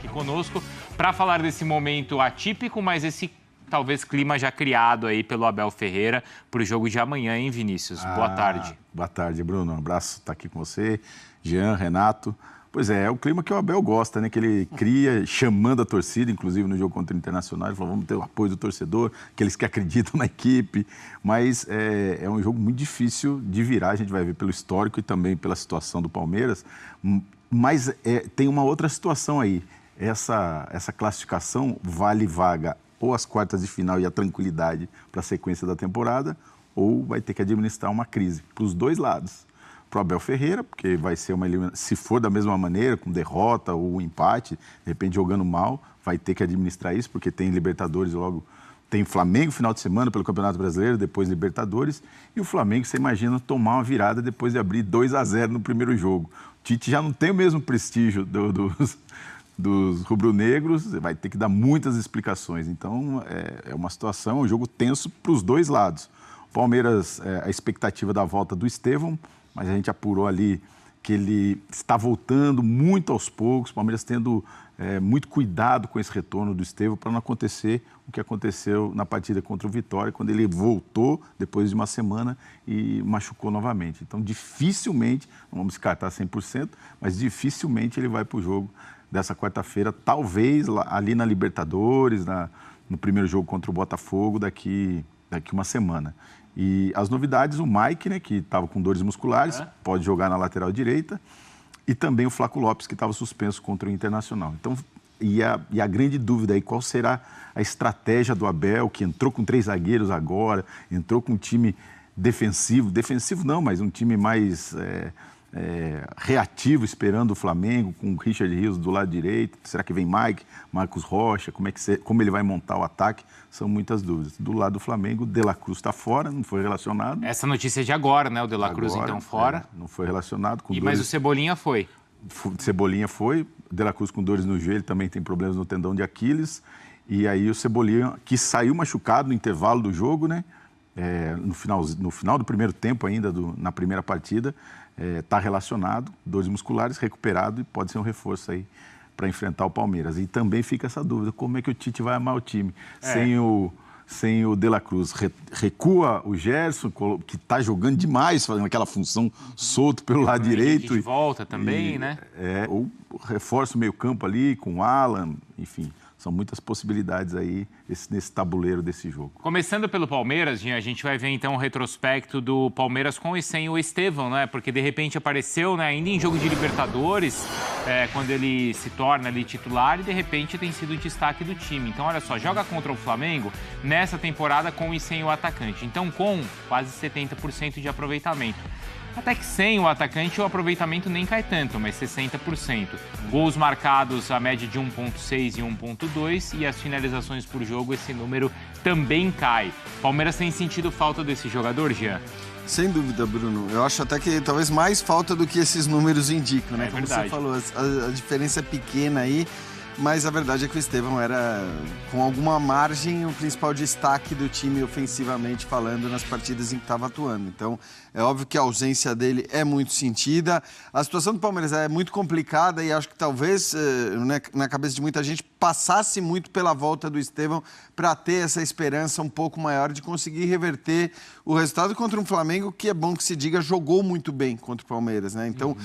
aqui conosco para falar desse momento atípico, mas esse talvez clima já criado aí pelo Abel Ferreira para o jogo de amanhã, hein, Vinícius? Boa tarde. Boa tarde, Bruno. Um abraço, estar aqui com você, Jean, Renato. Pois é o clima que o Abel gosta, né? Que ele cria, chamando a torcida, inclusive no jogo contra o Internacional, ele falou, vamos ter o apoio do torcedor, aqueles que acreditam na equipe, mas é um jogo muito difícil de virar, a gente vai ver pelo histórico e também pela situação do Palmeiras, mas tem uma outra situação aí, essa classificação vale vaga ou as quartas de final e a tranquilidade para a sequência da temporada, ou vai ter que administrar uma crise para os dois lados. Para o Abel Ferreira, porque vai ser uma eliminação, se for da mesma maneira, com derrota ou empate, de repente jogando mal, vai ter que administrar isso, porque tem Libertadores logo, tem Flamengo final de semana pelo Campeonato Brasileiro, depois Libertadores, e o Flamengo, você imagina, tomar uma virada depois de abrir 2-0 no primeiro jogo. O Tite já não tem o mesmo prestígio dos rubro-negros, vai ter que dar muitas explicações. Então, é uma situação, um jogo tenso para os dois lados. O Palmeiras, a expectativa da volta do Estevão, mas a gente apurou ali que ele está voltando muito aos poucos, o Palmeiras tendo muito cuidado com esse retorno do Estevão para não acontecer o que aconteceu na partida contra o Vitória, quando ele voltou depois de uma semana e machucou novamente. Então, dificilmente, não vamos descartar 100%, mas dificilmente ele vai para o jogo dessa quarta-feira, talvez ali na Libertadores, no primeiro jogo contra o Botafogo, daqui uma semana. E as novidades, o Mike, né, que estava com dores musculares, pode jogar na lateral direita, e também o Flaco Lopes, que estava suspenso contra o Internacional. Então, e a grande dúvida aí, qual será a estratégia do Abel, que entrou com 3 zagueiros agora, entrou com um time defensivo não, mas um time mais reativo, esperando o Flamengo, com o Richard Rios do lado direito. Será que vem Mike, Marcos Rocha? Como ele vai montar o ataque? São muitas dúvidas. Do lado do Flamengo, o De La Cruz está fora, não foi relacionado. Essa notícia é de agora, né? O De La Cruz, então, fora. Não foi relacionado. Mas o Cebolinha foi. Cebolinha foi. O De La Cruz com dores no joelho, também tem problemas no tendão de Aquiles. E aí o Cebolinha, que saiu machucado no intervalo do jogo, né? No final do primeiro tempo ainda, na primeira partida, está relacionado, dores musculares, recuperado, e pode ser um reforço aí para enfrentar o Palmeiras. E também fica essa dúvida, como é que o Tite vai amar o time? Sem o De La Cruz. Recua o Gerson, que está jogando demais, fazendo aquela função solto pelo lado direito. De volta também, né? Ou reforça o meio campo ali com o Alan, enfim. São muitas possibilidades aí nesse tabuleiro desse jogo. Começando pelo Palmeiras, Jean, a gente vai ver então o retrospecto do Palmeiras com e sem o Estevão, né? Porque de repente apareceu, né, ainda em jogo de Libertadores, quando ele se torna ali titular, e de repente tem sido o destaque do time. Então, olha só, joga contra o Flamengo nessa temporada com e sem o atacante. Então, com quase 70% de aproveitamento. Até que sem o atacante, o aproveitamento nem cai tanto, mas 60%. Gols marcados, a média de 1,6 e 1,2, e as finalizações por jogo, esse número também cai. Palmeiras tem sentido falta desse jogador, Jean? Sem dúvida, Bruno. Eu acho até que talvez mais falta do que esses números indicam, né? Como verdade. você falou, a diferença é pequena aí. Mas a verdade é que o Estevão era, com alguma margem, o principal destaque do time ofensivamente falando nas partidas em que estava atuando. Então, é óbvio que a ausência dele é muito sentida. A situação do Palmeiras é muito complicada e acho que talvez, na cabeça de muita gente, passasse muito pela volta do Estevão para ter essa esperança um pouco maior de conseguir reverter o resultado contra um Flamengo que, é bom que se diga, jogou muito bem contra o Palmeiras, né? Então,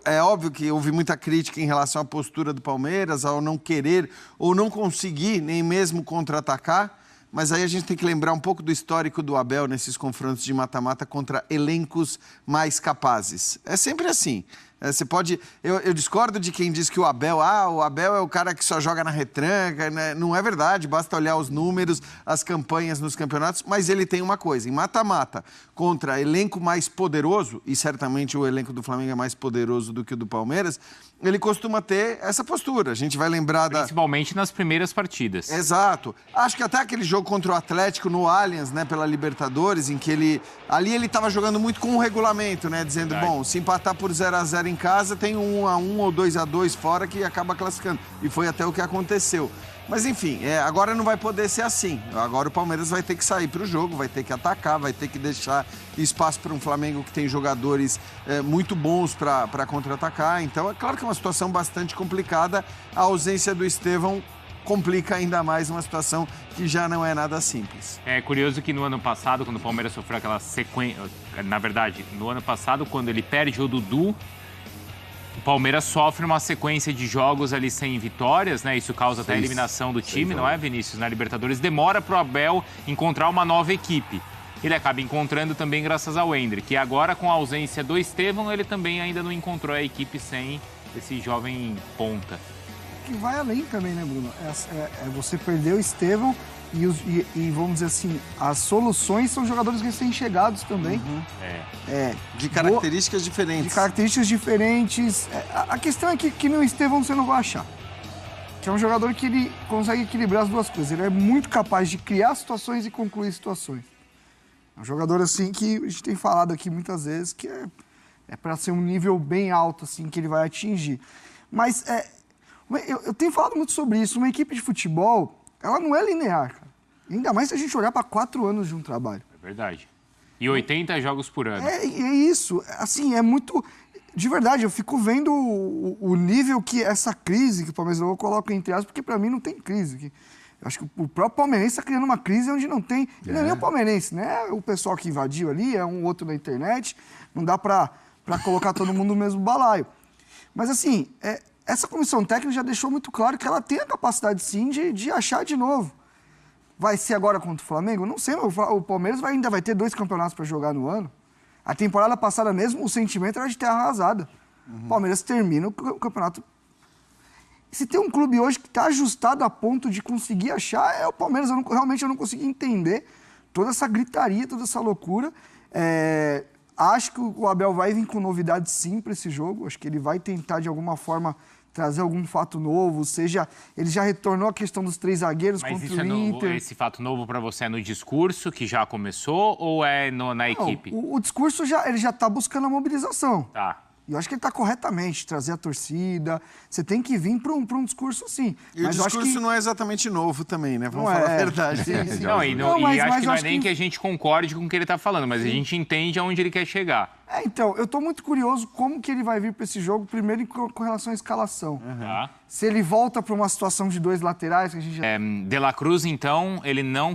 é óbvio que houve muita crítica em relação à postura do Palmeiras, ao não querer ou não conseguir nem mesmo contra-atacar, mas aí a gente tem que lembrar um pouco do histórico do Abel nesses confrontos de mata-mata contra elencos mais capazes. É sempre assim. Você pode... Eu discordo de quem diz que o Abel é o cara que só joga na retranca, né? Não é verdade, basta olhar os números, as campanhas nos campeonatos, mas ele tem uma coisa, em mata-mata, contra elenco mais poderoso, e certamente o elenco do Flamengo é mais poderoso do que o do Palmeiras, ele costuma ter essa postura. A gente vai lembrar principalmente nas primeiras partidas. Exato. Acho que até aquele jogo contra o Atlético no Allianz, né, pela Libertadores, em que ele estava jogando muito com o regulamento, né, dizendo, bom, se empatar por 0-0 em casa, tem 1-1 ou 2-2 fora que acaba classificando. E foi até o que aconteceu. Mas enfim, agora não vai poder ser assim. Agora o Palmeiras vai ter que sair para o jogo, vai ter que atacar, vai ter que deixar espaço para um Flamengo que tem jogadores muito bons para contra-atacar. Então é claro que é uma situação bastante complicada. A ausência do Estevão complica ainda mais uma situação que já não é nada simples. É curioso que no ano passado, quando o Palmeiras sofreu aquela sequência... Na verdade, no ano passado, quando ele perde o Dudu, o Palmeiras sofre uma sequência de jogos ali sem vitórias, né? Isso causa até a eliminação do time, não é, Vinícius? Na Libertadores demora para o Abel encontrar uma nova equipe. Ele acaba encontrando também graças ao Endrick. E agora, com a ausência do Estevão, ele também ainda não encontrou a equipe sem esse jovem ponta. Que vai além também, né, Bruno? É você perder o Estevão e vamos dizer assim, as soluções são jogadores recém-chegados também. De características diferentes. De características diferentes. A questão é que no Estevão você não vai achar. Que é um jogador que ele consegue equilibrar as duas coisas. Ele é muito capaz de criar situações e concluir situações. É um jogador, assim, que a gente tem falado aqui muitas vezes que é para ser um nível bem alto, assim, que ele vai atingir. Mas eu tenho falado muito sobre isso. Uma equipe de futebol, ela não é linear, cara. Ainda mais se a gente olhar para 4 anos de um trabalho. É verdade. E 80 jogos por ano. É isso. Assim, é muito... De verdade, eu fico vendo o nível que essa crise que o Palmeiras eu coloco entre aspas, porque para mim não tem crise. Eu acho que o próprio palmeirense está criando uma crise onde não tem... Não é nem o palmeirense, né? O pessoal que invadiu ali, é um outro na internet. Não dá para colocar todo mundo no mesmo balaio. Mas assim, essa comissão técnica já deixou muito claro que ela tem a capacidade, sim, de achar de novo. Vai ser agora contra o Flamengo? Não sei, o Palmeiras ainda vai ter 2 campeonatos para jogar no ano. A temporada passada mesmo, o sentimento era de ter arrasada. O Palmeiras termina o campeonato. Se tem um clube hoje que está ajustado a ponto de conseguir achar, é o Palmeiras. Realmente eu não consegui entender toda essa gritaria, toda essa loucura. Acho que o Abel vai vir com novidades sim para esse jogo. Acho que ele vai tentar, de alguma forma, trazer algum fato novo, seja, ele já retornou a questão dos 3 zagueiros contra o Inter. Esse fato novo para você é no discurso que já começou ou é na equipe? O discurso ele já está buscando a mobilização. Tá. E eu acho que ele está corretamente, trazer a torcida. Você tem que vir para um discurso assim. E mas o discurso eu acho que... não é exatamente novo também, né? Vamos Não falar é. a verdade. Sim. E acho que não é nem que a gente concorde com o que ele está falando, mas a gente entende aonde ele quer chegar. Então, eu estou muito curioso como que ele vai vir para esse jogo, primeiro com relação à escalação. Tá. Se ele volta para uma situação de 2 laterais, que a gente já... De La Cruz, então, ele não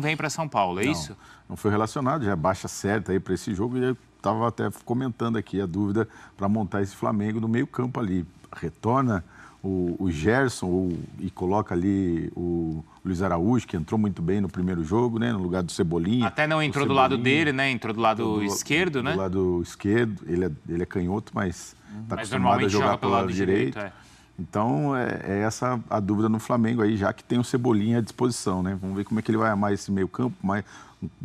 vem para São Paulo, é isso? Não foi relacionado, já é baixa certa aí para esse jogo e eu estava até comentando aqui a dúvida para montar esse Flamengo no meio campo ali. Retorna o Gerson e coloca ali o Luiz Araújo, que entrou muito bem no primeiro jogo, né, no lugar do Cebolinha. Até não entrou do lado dele, né? Entrou do lado esquerdo, né? Do lado esquerdo, ele é canhoto, mas está acostumado a jogar joga pelo lado direito. Então, é essa a dúvida no Flamengo aí, já que tem o Cebolinha à disposição, né? Vamos ver como é que ele vai amar esse meio campo,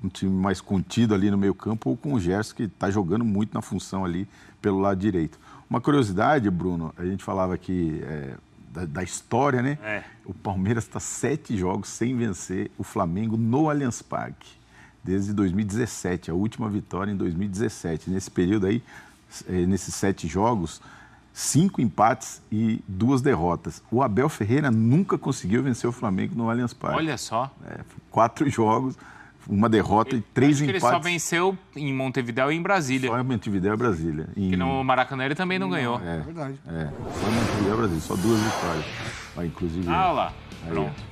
um time mais contido ali no meio campo, ou com o Gerson, que está jogando muito na função ali pelo lado direito. Uma curiosidade, Bruno, a gente falava aqui da história, né? O Palmeiras está 7 jogos sem vencer o Flamengo no Allianz Parque, desde 2017, a última vitória em 2017. Nesse período aí, nesses 7 jogos, 5 empates e 2 derrotas. O Abel Ferreira nunca conseguiu vencer o Flamengo no Allianz Parque. Olha só. 4 jogos, uma derrota e 3 empates. Ele só venceu em Montevidéu e em Brasília. Só em Montevidéu e Brasília. Porque no Maracanã ele também não ganhou. É verdade. Só em Montevidéu e Brasília, só 2 vitórias. Inclusive. Olha lá, pronto.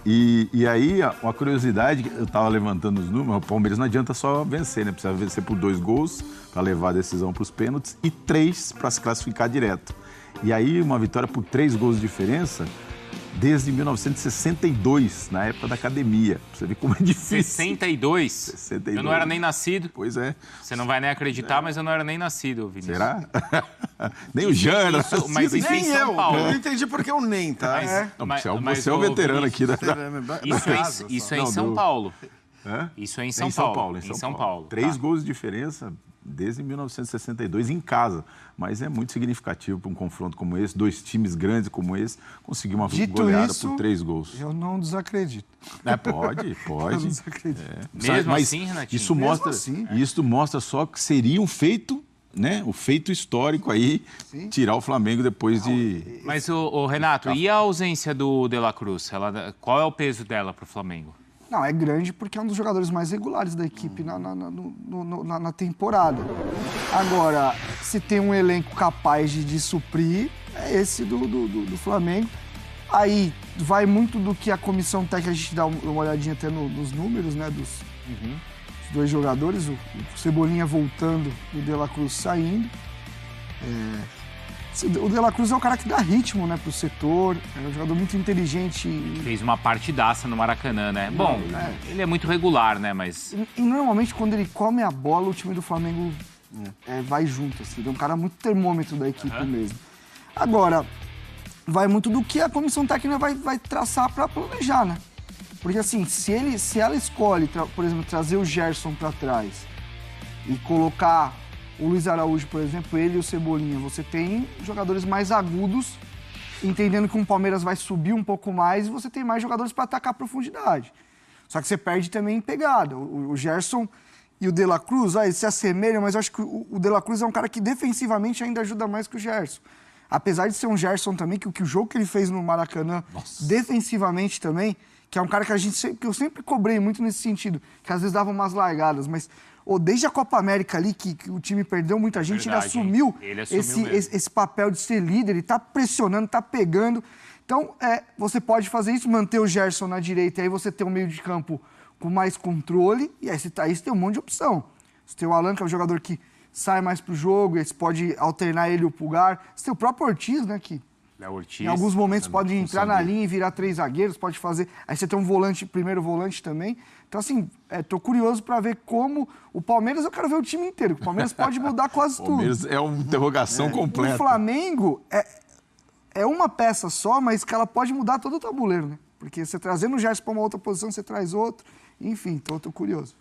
E aí, uma curiosidade, eu estava levantando os números, o Palmeiras não adianta só vencer, né? Precisa vencer por 2 gols para levar a decisão para os pênaltis e 3 para se classificar direto. E aí, uma vitória por 3 gols de diferença desde 1962, na época da academia. Você vê como é difícil. 62? 62. Eu não era nem nascido. Pois é. Você não vai nem acreditar, mas eu não era nem nascido, Vinícius. Será? Nem o Jean era nascido. Mas isso Nem em São Paulo. Eu não entendi porque o NEM, tá? Você é o veterano aqui da... Isso é em São Paulo. Isso é em São Paulo. Em São Paulo. 3 gols de diferença desde 1962 em casa. Mas é muito significativo para um confronto como esse, 2 times grandes como esse, conseguir uma goleada por 3 gols. Eu não desacredito. Pode. Eu não desacredito. Mesmo assim, Renatinho? Isso mostra só que seria um feito né, o feito histórico aí, tirar o Flamengo depois de... Mas, o Renato, e a ausência do De La Cruz? Qual é o peso dela para o Flamengo? Não, é grande porque é um dos jogadores mais regulares da equipe na temporada. Agora, se tem um elenco capaz de suprir, é esse do Flamengo. Aí vai muito do que a comissão técnica, a gente dá uma olhadinha até nos números, né, dos dois jogadores, o Cebolinha voltando e o De La Cruz saindo. O De La Cruz é um cara que dá ritmo, né, pro setor, é um jogador muito inteligente. Fez uma partidaça no Maracanã, né? Bom, ele é muito regular, né, mas... E normalmente quando ele come a bola, o time do Flamengo vai junto, assim. Ele é um cara muito termômetro da equipe mesmo. Agora, vai muito do que a comissão técnica vai traçar para planejar, né? Porque assim, se ela escolhe, por exemplo, trazer o Gerson para trás e colocar o Luiz Araújo, por exemplo, ele e o Cebolinha, você tem jogadores mais agudos, entendendo que o Palmeiras vai subir um pouco mais e você tem mais jogadores para atacar a profundidade. Só que você perde também em pegada. O Gerson e o De La Cruz, eles se assemelham, mas eu acho que o De La Cruz é um cara que defensivamente ainda ajuda mais que o Gerson. Apesar de ser um Gerson também, que o jogo que ele fez no Maracanã, defensivamente também, que é um cara que eu sempre cobrei muito nesse sentido, que às vezes dava umas largadas, mas desde a Copa América ali, que o time perdeu muita gente, Verdade, ele assumiu esse papel de ser líder, ele tá pressionando, tá pegando. Então, você pode fazer isso, manter o Gerson na direita, e aí você tem um meio de campo com mais controle, e aí você tem um monte de opção. Você tem o Alan, que é um jogador que sai mais pro jogo, e aí você pode alternar ele e o Pulgar. Você tem o próprio Ortiz, né, que em alguns momentos pode entrar na linha e virar 3 zagueiros, pode fazer... Aí você tem um primeiro volante também. Então, assim, tô curioso para ver como... O Palmeiras, eu quero ver o time inteiro. O Palmeiras pode mudar quase tudo. O Palmeiras é uma interrogação completa. O Flamengo é uma peça só, mas que ela pode mudar todo o tabuleiro, né? Porque você trazendo o Gerson para uma outra posição, você traz outro. Enfim, então eu tô curioso.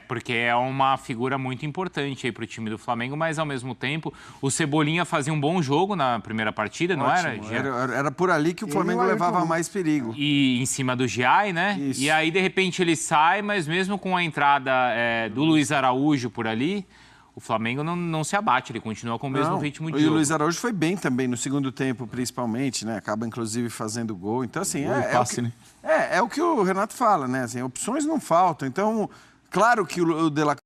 Porque é uma figura muito importante aí para o time do Flamengo, mas ao mesmo tempo o Cebolinha fazia um bom jogo na primeira partida, não era? Era por ali que o Flamengo levava mais perigo. E em cima do Giai, né? Isso. E aí, de repente, ele sai, mas mesmo com a entrada do Luiz Araújo por ali, o Flamengo não se abate, ele continua com o mesmo ritmo de jogo. E o Luiz Araújo foi bem também no segundo tempo, principalmente, né? Acaba, inclusive, fazendo gol. Então, assim, é o que o Renato fala, né? Assim, opções não faltam. Então... Claro que o De La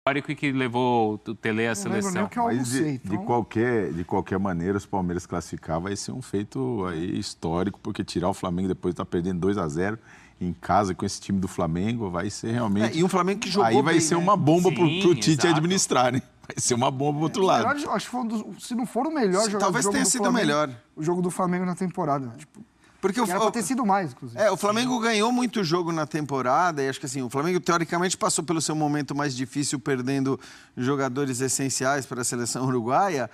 Cruz que levou o Tele à seleção. Mas de qualquer maneira, os Palmeiras classificar vai ser um feito aí histórico, porque tirar o Flamengo depois de estar perdendo 2-0 em casa com esse time do Flamengo vai ser realmente... E um Flamengo que jogou aí vai bem, ser né? uma bomba pro Tite exato. administrar, né? Vai ser uma bomba pro outro lado. Acho que foi se não for o melhor jogador talvez do jogo tenha do sido Flamengo, melhor. o jogo do Flamengo na temporada. Porque era pra ter sido mais, inclusive. O Flamengo ganhou muito jogo na temporada e acho que assim, o Flamengo teoricamente passou pelo seu momento mais difícil perdendo jogadores essenciais para a seleção uruguaia,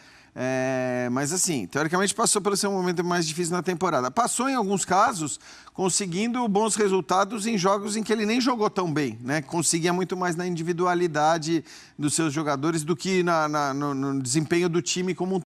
mas assim, teoricamente passou pelo seu momento mais difícil na temporada. Passou em alguns casos conseguindo bons resultados em jogos em que ele nem jogou tão bem, né? Conseguia muito mais na individualidade dos seus jogadores do que no desempenho do time como um